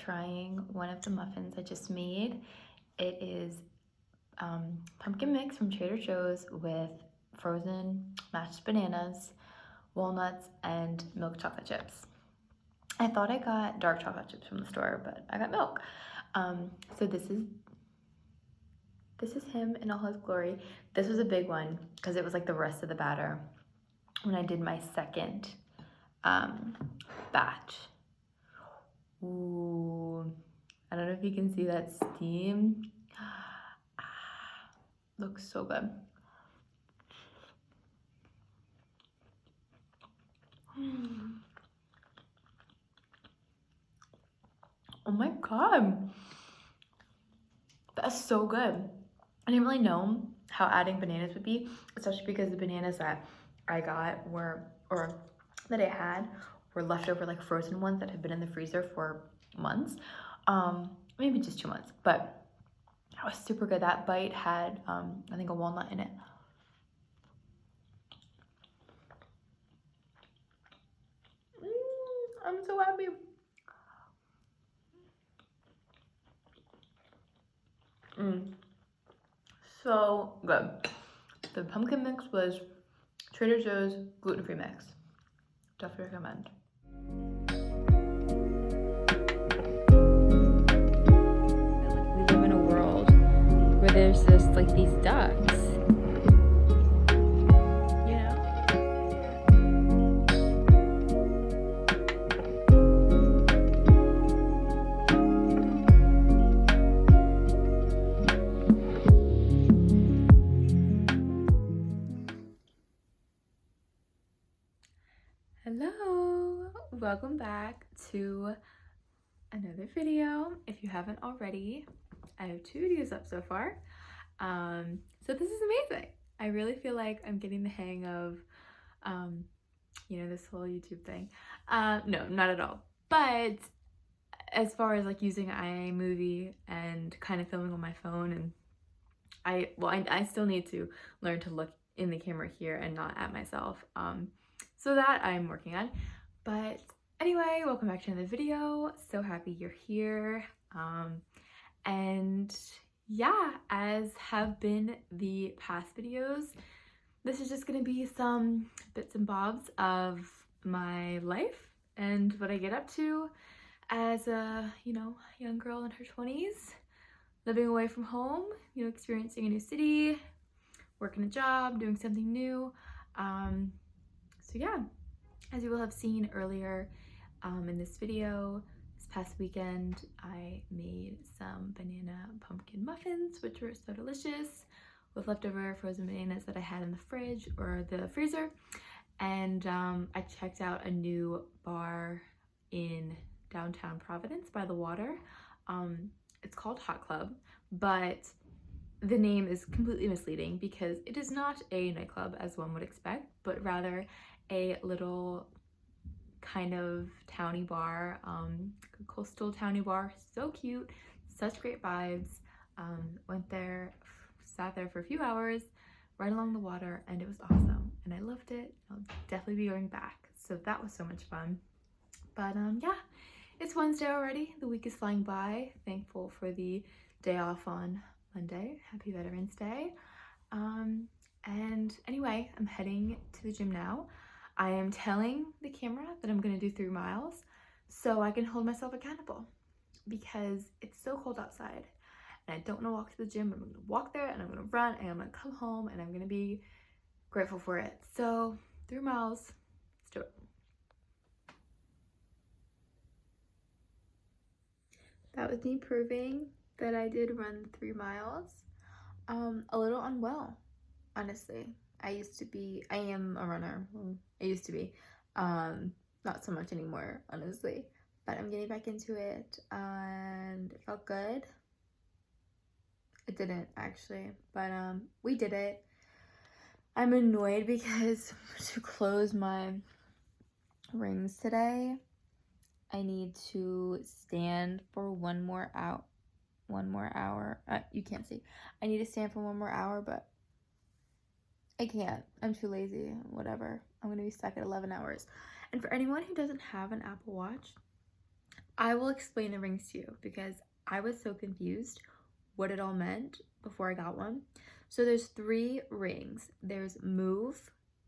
trying one of the muffins I just made. It is pumpkin mix from Trader Joe's with frozen mashed bananas, walnuts, and milk chocolate chips. I thought I got dark chocolate chips from the store, but I got milk. So this is him in all his glory. This was a big one because it was like the rest of the batter when I did my second batch. Ooh, I don't know if you can see that steam. Looks so good. Oh my god, that's so good. I didn't really know how adding bananas would be, especially because the bananas that I got were leftover, like frozen ones that had been in the freezer for months, maybe just 2 months, but that was super good. That bite had I think a walnut in it. I'm so happy. So good. The pumpkin mix was Trader Joe's gluten-free mix. Definitely recommend. We live in a world where there's just like these ducks. Hello, welcome back to another video. If you haven't already, I have 2 videos up so far. So this is amazing. I really feel like I'm getting the hang of this whole YouTube thing. No, not at all. But as far as like using iMovie and kind of filming on my phone, and I still need to learn to look in the camera here and not at myself. So that I'm working on. But anyway, welcome back to another video. So happy you're here. And yeah, as have been the past videos, this is just gonna be some bits and bobs of my life and what I get up to as a, young girl in her 20s, living away from home, experiencing a new city, working a job, doing something new. So yeah, as you will have seen earlier in this video, this past weekend I made some banana pumpkin muffins, which were so delicious, with leftover frozen bananas that I had in the fridge or the freezer. And I checked out a new bar in downtown Providence by the water. It's called Hot Club, but the name is completely misleading because it is not a nightclub as one would expect, but rather a little kind of towny bar, coastal towny bar. So cute, such great vibes. Went there, sat there for a few hours right along the water, and it was awesome and I loved it. I'll definitely be going back. So that was so much fun. But yeah, it's Wednesday already. The week is flying by. Thankful for the day off on Monday. Happy Veterans Day. And anyway, I'm heading to the gym now. I am telling the camera that I'm gonna do 3 miles so I can hold myself accountable because it's so cold outside and I don't want to walk to the gym. I'm gonna walk there and I'm gonna run and I'm gonna come home and I'm gonna be grateful for it. So 3 miles, let's do it. That was me proving that I did run 3 miles. A little unwell, honestly. I am a runner. I used to be. Not so much anymore, honestly. But I'm getting back into it and it felt good. It didn't actually, but we did it. I'm annoyed because to close my rings today, I need to stand for one more hour. You can't see. I need to stand for 1 more hour, but I can't. I'm too lazy. Whatever. I'm gonna be stuck at 11 hours. And for anyone who doesn't have an Apple Watch, I will explain the rings to you because I was so confused what it all meant before I got one. So there's 3 rings. There's move,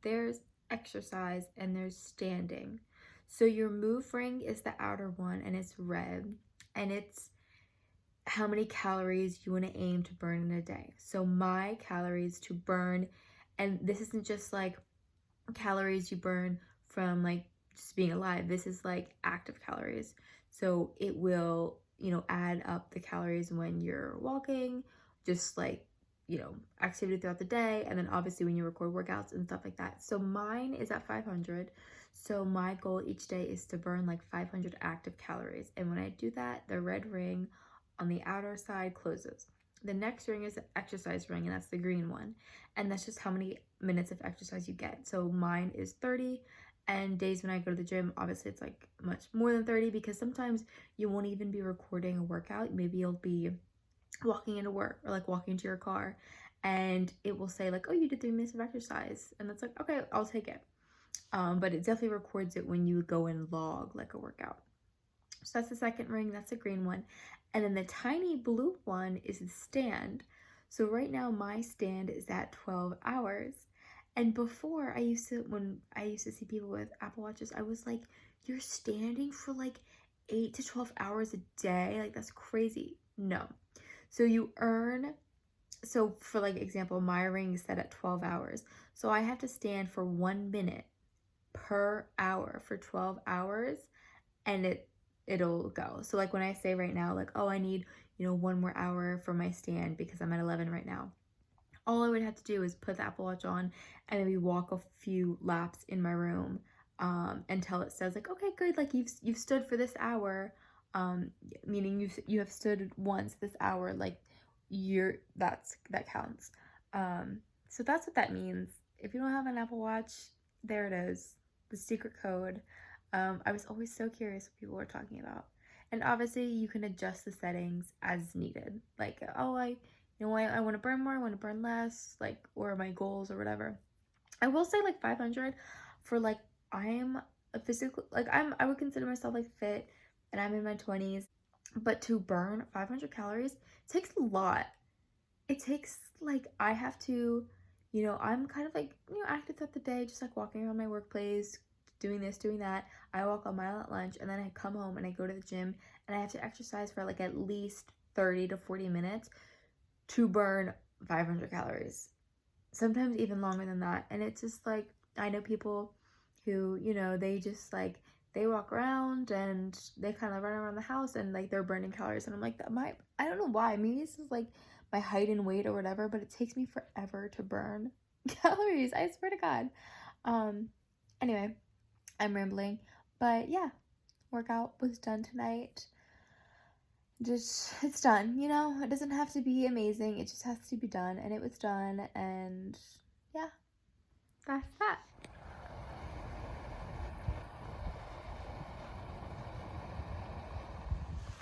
there's exercise, and there's standing. So your move ring is the outer one and it's red, and it's how many calories you want to aim to burn in a day. So my calories to burn, and this isn't just like calories you burn from like just being alive. This is like active calories. So it will, add up the calories when you're walking, just like, activity throughout the day, and then obviously when you record workouts and stuff like that. So mine is at 500. So my goal each day is to burn like 500 active calories. And when I do that, the red ring on the outer side closes. The next ring is the exercise ring, and that's the green one. And that's just how many minutes of exercise you get. So mine is 30, and days when I go to the gym, obviously it's like much more than 30, because sometimes you won't even be recording a workout. Maybe you'll be walking into work or like walking to your car, and it will say like, oh, you did 3 minutes of exercise, and it's like, okay, I'll take it. But it definitely records it when you go and log like a workout. So that's the second ring, that's the green one. And then the tiny blue one is the stand. So right now my stand is at 12 hours. And before when I used to see people with Apple Watches, I was like, you're standing for like 8 to 12 hours a day? Like, that's crazy. No. So so for like example, my ring is set at 12 hours. So I have to stand for 1 minute per hour for 12 hours, and it'll go. So like when I say right now, like, oh, I need, 1 more hour for my stand because I'm at 11 right now. All I would have to do is put the Apple Watch on and maybe walk a few laps in my room until it says like, okay, good, like you've stood for this hour, meaning you have stood once this hour, like that counts. So that's what that means. If you don't have an Apple Watch, there it is, the secret code. I was always so curious what people were talking about. And obviously you can adjust the settings as needed. Like, oh, I want to burn more, I want to burn less, like, or my goals or whatever. I will say like 500 for like, I'm a physical, like I would consider myself like fit, and I'm in my 20s, but to burn 500 calories takes a lot. It takes like, I have to, I'm kind of like, active throughout the day, just like walking around my workplace, doing this, doing that. I walk a mile at lunch, and then I come home and I go to the gym, and I have to exercise for like at least 30 to 40 minutes to burn 500 calories. Sometimes even longer than that. And it's just like, I know people who, they just like, they walk around and they kind of run around the house and like they're burning calories. And I'm like, I don't know why. Maybe this is like my height and weight or whatever, but it takes me forever to burn calories. I swear to God. Anyway, I'm rambling, but yeah, workout was done tonight. It's done, it doesn't have to be amazing, it just has to be done, and it was done, and yeah, that's that.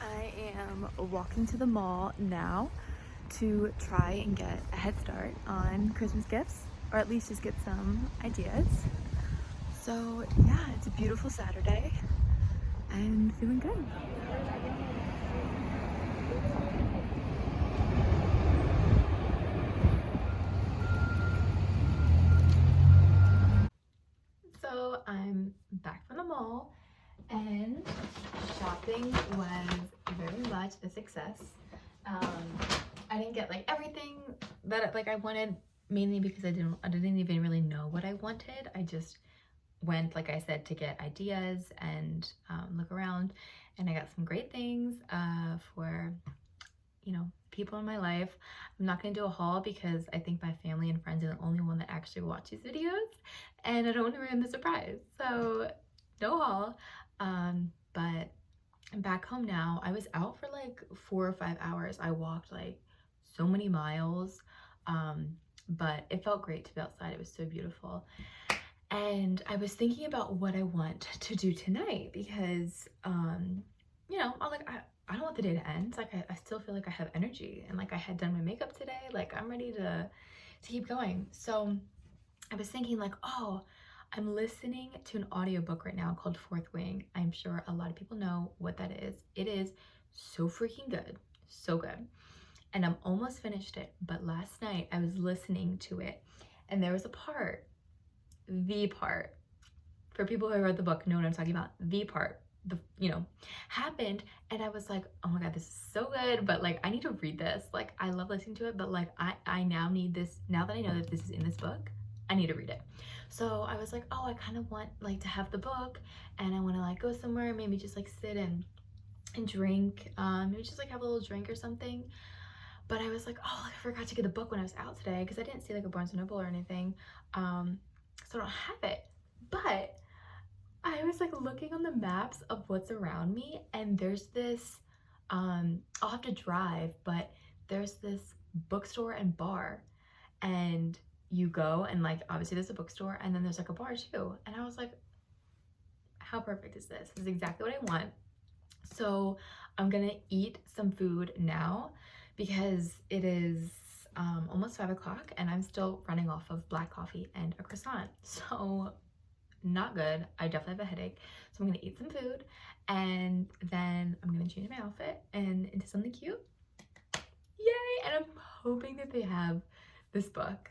I am walking to the mall now to try and get a head start on Christmas gifts, or at least just get some ideas. So yeah, it's a beautiful Saturday and feeling good. So I'm back from the mall, and shopping was very much a success. I didn't get like everything that like I wanted, mainly because I didn't even really know what I wanted. I just went, like I said, to get ideas and look around, and I got some great things for people in my life. I'm not going to do a haul because I think my family and friends are the only one that actually watch these videos, and I don't want to ruin the surprise. So no haul. But I'm back home now. I was out for like 4 or 5 hours. I walked like so many miles, but it felt great to be outside. It was so beautiful. And I was thinking about what I want to do tonight because, I don't want the day to end. Like I still feel like I have energy, and like I had done my makeup today. Like I'm ready to keep going. So I was thinking like, oh, I'm listening to an audiobook right now called Fourth Wing. I'm sure a lot of people know what that is. It is so freaking good, so good. And I'm almost finished it, but last night I was listening to it and there was a part, the part, for people who read the book know what I'm talking about, the part, happened, and I was like, oh my god, this is so good, but like I need to read this. Like I love listening to it, but like I now need this, now that I know that this is in this book, I need to read it. So I was like, oh, I kind of want like to have the book, and I want to like go somewhere, maybe just like sit and drink, maybe just like have a little drink or something. But I was like, oh, like, I forgot to get the book when I was out today because I didn't see like a Barnes & Noble or anything, so I don't have it. But I was like looking on the maps of what's around me, and there's this, I'll have to drive, but there's this bookstore and bar, and you go and like obviously there's a bookstore and then there's like a bar too. And I was like, how perfect is this? This is exactly what I want. So I'm gonna eat some food now because it is almost 5 o'clock and I'm still running off of black coffee and a croissant. So not good. I definitely have a headache. So I'm gonna eat some food and then I'm gonna change my outfit and into something cute. Yay! And I'm hoping that they have this book.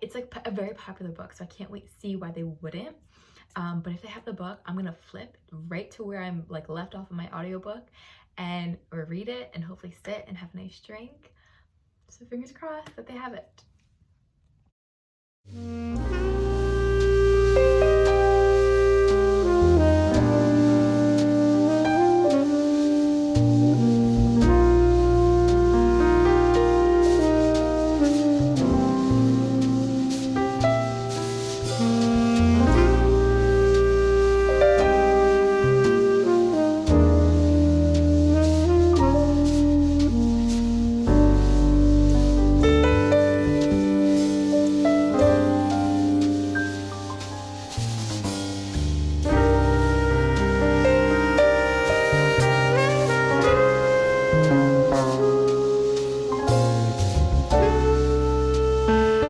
It's like a very popular book, so I can't wait to see why they wouldn't. But if they have the book, I'm gonna flip right to where I'm like left off of my audiobook and read it and hopefully sit and have a nice drink. So fingers crossed that they have it.